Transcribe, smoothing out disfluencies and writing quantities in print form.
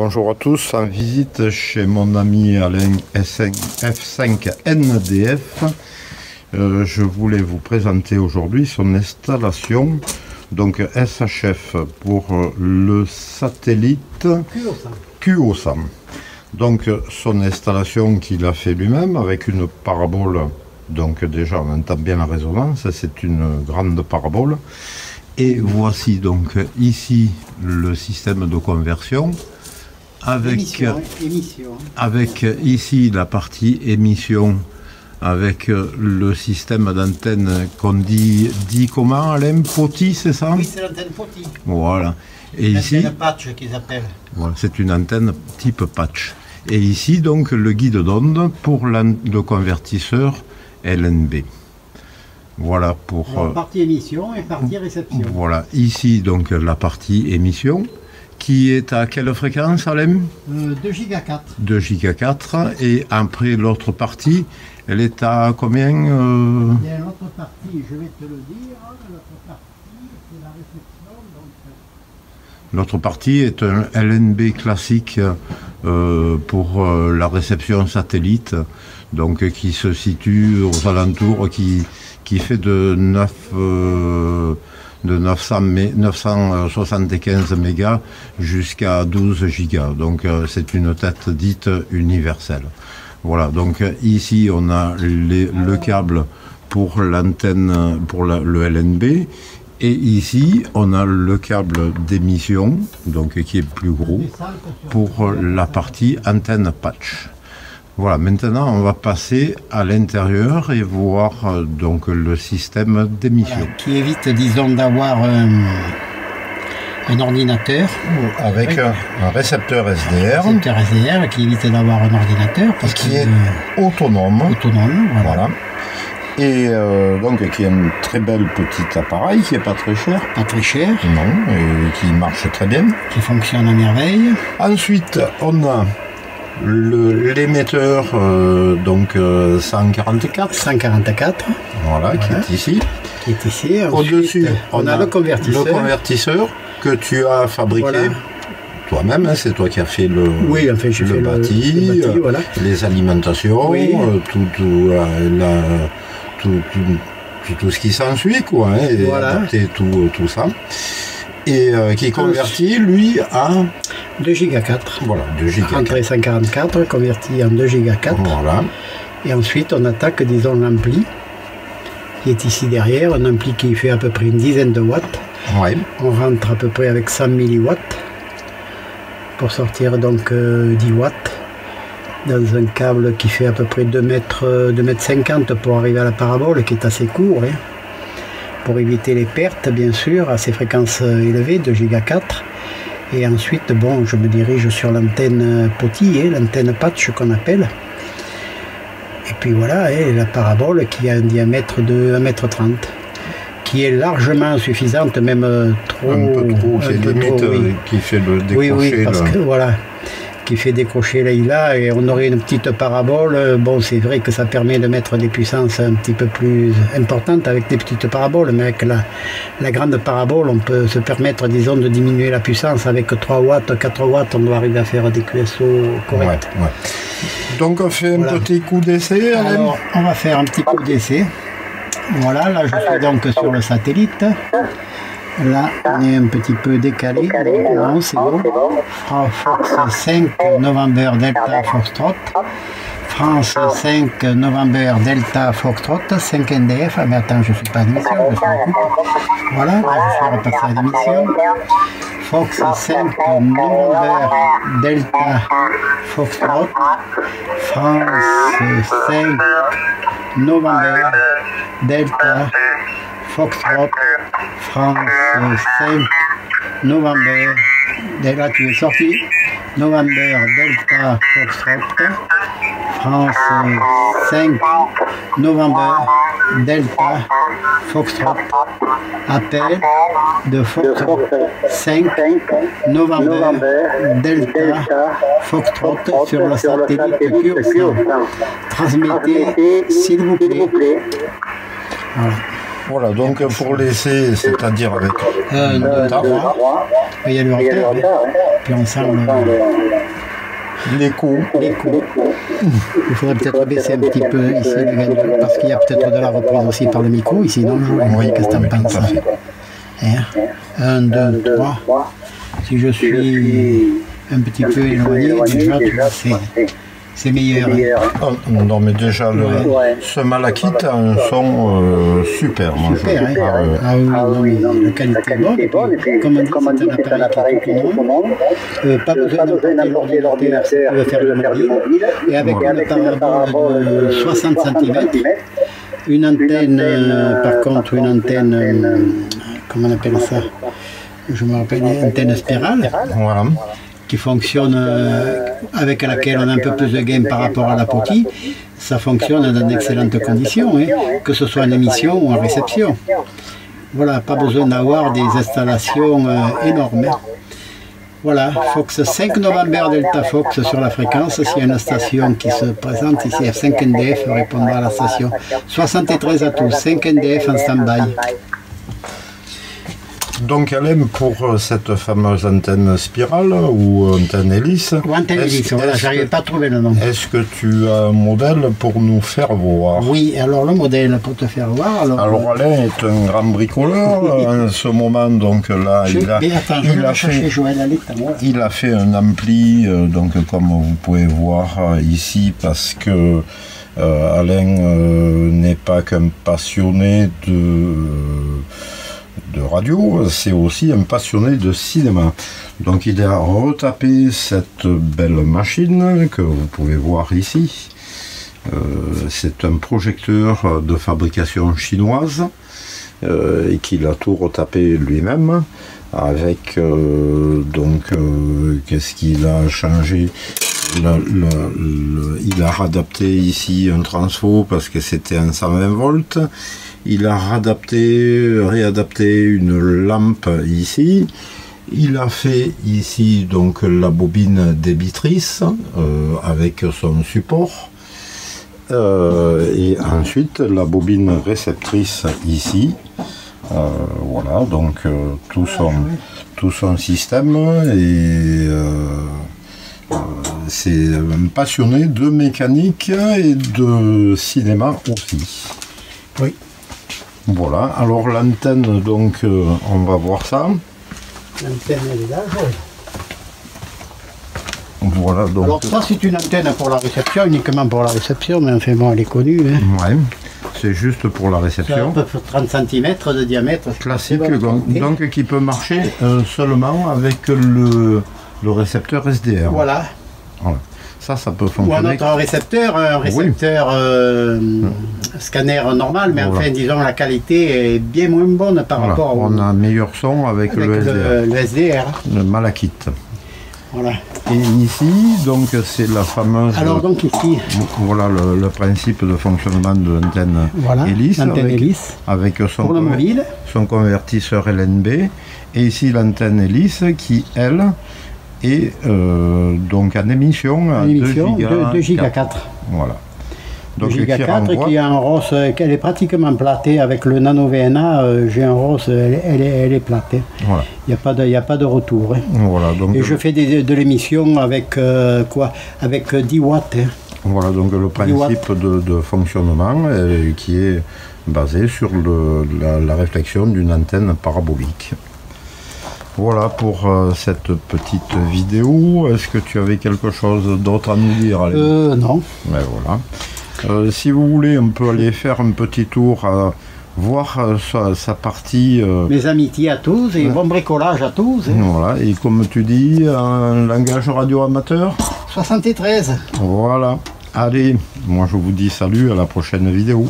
Bonjour à tous, en visite chez mon ami Alain F5NDF. Je voulais vous présenter aujourd'hui son installation, donc SHF pour le satellite QOSAM. Donc son installation qu'il a fait lui-même avec une parabole, donc déjà on entend bien la résonance, c'est une grande parabole. Et voici donc ici le système de conversion. Avec ici la partie émission, avec le système d'antenne qu'on dit comment, Alain? POTI, c'est ça? Oui, c'est l'antenne POTI. Voilà. Et ici, patch qu'ils appellent. Voilà, c'est une antenne type patch. Et ici, donc, le guide d'onde pour le convertisseur LNB. Voilà pour... Alors, partie émission et partie réception. Voilà, ici, donc, la partie émission. Qui est à quelle fréquence, Alain? 2 giga 4. 2 giga 4. Et après l'autre partie, elle est à combien Il y a l'autre partie, je vais te le dire. L'autre partie, c'est la réception. L'autre partie est un LNB classique pour la réception satellite, donc qui se situe aux alentours, qui fait de 975 mégas jusqu'à 12 gigas. Donc c'est une tête dite universelle. Voilà, donc ici on a le câble pour l'antenne, pour le LNB, et ici on a le câble d'émission, donc qui est plus gros, pour la partie antenne patch. Voilà, maintenant on va passer à l'intérieur et voir donc le système d'émission. Voilà, qui évite, disons, d'avoir un ordinateur. Avec un récepteur SDR. Récepteur SDR qui évite d'avoir un ordinateur. Parce qui est autonome. Voilà. Et donc qui est un très bel petit appareil qui n'est pas très cher. Pas très cher. Non, et qui marche très bien. Qui fonctionne à merveille. Ensuite, on a l'émetteur donc 144, voilà, qui est ici. Au-dessus, on a le convertisseur que tu as fabriqué toi-même, hein, c'est toi qui as fait le bâti, voilà. Les alimentations, tout ce qui s'ensuit, quoi, hein, et voilà. Adapter tout ça. Et qui convertit, lui, à 2 giga 4. Voilà, 2 giga 4. Entrée 144, converti en 2 giga 4. Voilà. Et ensuite, on attaque, disons, l'ampli, qui est ici derrière, un ampli qui fait à peu près une dizaine de watts. Ouais. On rentre à peu près avec 100 milliwatts, pour sortir donc 10 watts, dans un câble qui fait à peu près 2 mètres 50 pour arriver à la parabole, qui est assez court, hein, pour éviter les pertes, bien sûr, à ces fréquences élevées, 2 giga 4. Et ensuite, bon, je me dirige sur l'antenne POTI, hein, l'antenne patch qu'on appelle. Et puis voilà, hein, la parabole qui a un diamètre de 1,30 m, qui est largement suffisante, même trop... Un peu trop, qui est limite, oui. Qui fait le décrocher. Oui, parce que voilà, qui fait décrocher là, et on aurait une petite parabole. Bon, c'est vrai que ça permet de mettre des puissances un petit peu plus importantes avec des petites paraboles, mais avec la grande parabole, on peut se permettre, disons, de diminuer la puissance. Avec 3 watts, 4 watts, on doit arriver à faire des QSO corrects. Ouais. Donc on fait un petit coup d'essai. Alors, on va faire un petit coup d'essai. Voilà, là je suis donc sur le satellite. Là, on est un petit peu décalé. Non, c'est bon. Fox 5 November Delta Foxtrot. France 5 November Delta Foxtrot. 5 NDF. Ah, mais attends, je ne suis pas à l'émission, je suis en couple. Voilà, là, je suis repassé à l'émission. Fox 5 November Delta Foxtrot. France 5 November Delta Foxtrot. France 5 November, là tu es sorti, November Delta Foxtrot, France 5 November Delta Foxtrot, appel de Foxtrot 5 November Delta Foxtrot sur le satellite QOSAM. Transmettez s'il vous plaît. Voilà. Voilà, donc pour l'essai, c'est-à-dire avec un, deux, trois. Il y a le hauteur, puis on sent l'écho. Il faudrait peut-être baisser un petit peu ici le gain, parce qu'il y a peut-être de la reprise aussi par le micro ici, non? Oui, qu'est-ce que tu en penses? 1, 2, 3. Si je suis un petit peu éloigné, déjà, tu vois, c'est meilleur. Oh, non, mais déjà, ce malachite a un son super. Super, ah oui, non, mais la qualité est bonne. Et puis, comme on dit, c'est un appareil qui est tout nom. Pas besoin d'emporter l'ordinateur, de faire le mobile. Et avec une parabole de 60 cm, une antenne, par contre, une antenne, comment on appelle ça? Je me rappelle, une antenne spirale. Voilà. Qui fonctionne, avec laquelle on a un peu plus de gain par rapport à la potille, ça fonctionne dans d'excellentes conditions, que ce soit en émission ou en réception. Voilà, pas besoin d'avoir des installations énormes. Voilà, Fox 5 novembre Delta Fox sur la fréquence. S'il y a une station qui se présente ici, F5 NDF répondra à la station. 73 à tous, 5 NDF en stand-by. Donc Alain, pour cette fameuse antenne spirale ou antenne hélice, voilà, j'arrivais pas à trouver le nom. Est-ce que tu as un modèle pour nous faire voir? Oui, alors le modèle pour te faire voir. Alors Alain est un grand bricoleur en ce moment, donc là il a fait un ampli, donc comme vous pouvez voir ici, parce que Alain n'est pas qu'un passionné de radio, c'est aussi un passionné de cinéma. Donc il a retapé cette belle machine que vous pouvez voir ici. C'est un projecteur de fabrication chinoise et qu'il a tout retapé lui-même avec qu'est-ce qu'il a changé? Il a réadapté ici un transfo parce que c'était un 120 volts. Il a réadapté une lampe ici. Il a fait ici donc la bobine débitrice avec son support. Et ensuite la bobine réceptrice ici. Voilà, donc tout son système. Et c'est un passionné de mécanique et de cinéma aussi. Oui. Voilà, alors l'antenne, donc on va voir ça. L'antenne, elle est là, voilà, donc. Alors ça c'est une antenne pour la réception, uniquement pour la réception, mais enfin bon, elle est connue. Ouais, c'est juste pour la réception. C'est à peu près 30 cm de diamètre. Classique, donc qui peut marcher seulement avec le récepteur SDR. Voilà. Ça peut fonctionner. Ou un autre récepteur, scanner normal, mais enfin disons la qualité est bien moins bonne par rapport au... On a un meilleur son avec le SDR. Le SDR. Le malachite. Voilà. Et ici, donc c'est la fameuse... Alors donc ici... Voilà le principe de fonctionnement de l'antenne hélice. Avec son convertisseur LNB. Et ici l'antenne hélice qui, elle, est donc en émission à 2 giga 4. Voilà. Donc 2 giga 4 qui a un rose, elle est pratiquement platée avec le Nano VNA, j'ai un rose, elle est platée. Voilà. Il n'y a pas de retour. Voilà, donc et je fais de l'émission avec avec 10 watts. Voilà, donc le principe de fonctionnement qui est basé sur la réflexion d'une antenne parabolique. Voilà pour cette petite vidéo. Est-ce que tu avais quelque chose d'autre à nous dire? Non. Mais voilà. Si vous voulez, on peut aller faire un petit tour à voir sa partie... Mes amitiés à tous et bon bricolage à tous. Voilà, et comme tu dis, un langage radio amateur 73. Voilà. Allez, moi je vous dis salut, à la prochaine vidéo.